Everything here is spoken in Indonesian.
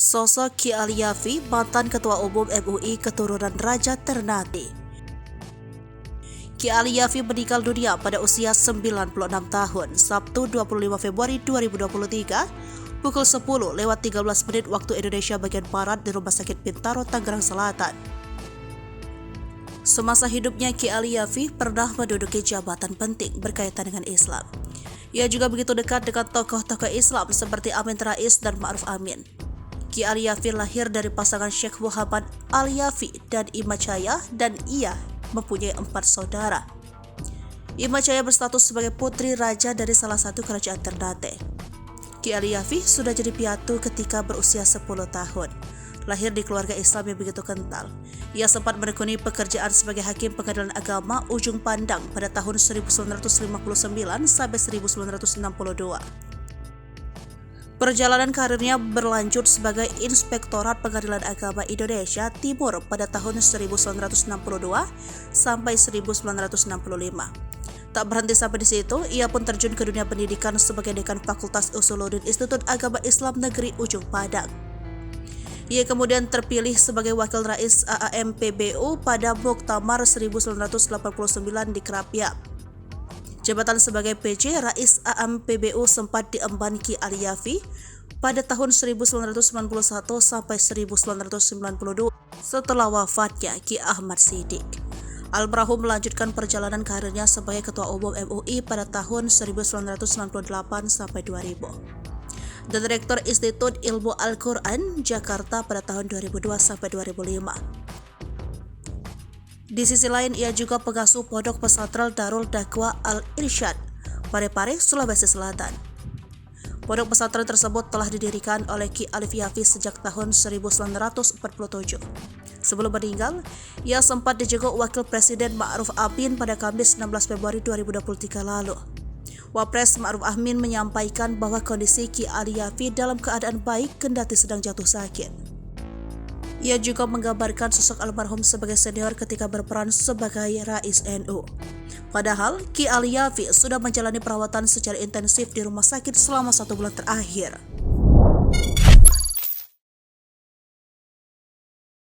Sosok Ki Alyafi, mantan Ketua Umum MUI keturunan Raja Ternate. Ki Alyafi meninggal dunia pada usia 96 tahun, Sabtu 25 Februari 2023, pukul 10:13 waktu Indonesia bagian Barat di Rumah Sakit Bintaro, Tangerang Selatan. Semasa hidupnya, Ki Alyafi pernah menduduki jabatan penting berkaitan dengan Islam. Ia juga begitu dekat dengan tokoh-tokoh Islam seperti Amin Rais dan Ma'ruf Amin. Ki Alyafi lahir dari pasangan Syekh Muhammad Alyafi dan Ima Chaya, dan ia mempunyai 4 saudara. Ima Chaya berstatus sebagai putri raja dari salah satu kerajaan Ternate. Ki Alyafi sudah jadi piatu ketika berusia 10 tahun. Lahir di keluarga Islam yang begitu kental. Ia sempat menekuni pekerjaan sebagai hakim pengadilan agama Ujung Pandang pada tahun 1959 sampai 1962. Perjalanan karirnya berlanjut sebagai Inspektorat Pengadilan Agama Indonesia Timur pada tahun 1962 sampai 1965. Tak berhenti sampai di situ, ia pun terjun ke dunia pendidikan sebagai Dekan Fakultas Usuluddin Institut Agama Islam Negeri Ujung Padang. Ia kemudian terpilih sebagai Wakil Rais AAM PBU pada Muktamar 1989 di Krapia. Jabatan sebagai PJ Rais AAM PBU sempat diemban Ki Alyafi pada tahun 1991 sampai 1992 setelah wafatnya Ki Ahmad Siddiq. Almarhum melanjutkan perjalanan karirnya sebagai Ketua Umum MUI pada tahun 1998 sampai 2000. Dan Direktur Institut Ilmu Al-Quran Jakarta pada tahun 2002 sampai 2005. Di sisi lain, ia juga pengasuh Pondok Pesantren Darul Dakwah Al-Irsyad, Parepare, Sulawesi Selatan. Pondok pesantren tersebut telah didirikan oleh Ki Alyafi sejak tahun 1947. Sebelum meninggal, ia sempat dijenguk Wakil Presiden Ma'ruf Amin pada Kamis 16 Februari 2023 lalu. Wapres Ma'ruf Amin menyampaikan bahwa kondisi Ki Alyafi dalam keadaan baik kendati sedang jatuh sakit. Ia juga menggambarkan sosok almarhum sebagai senior ketika berperan sebagai Rais NU. Padahal, Ki Alyafi sudah menjalani perawatan secara intensif di rumah sakit selama 1 bulan terakhir.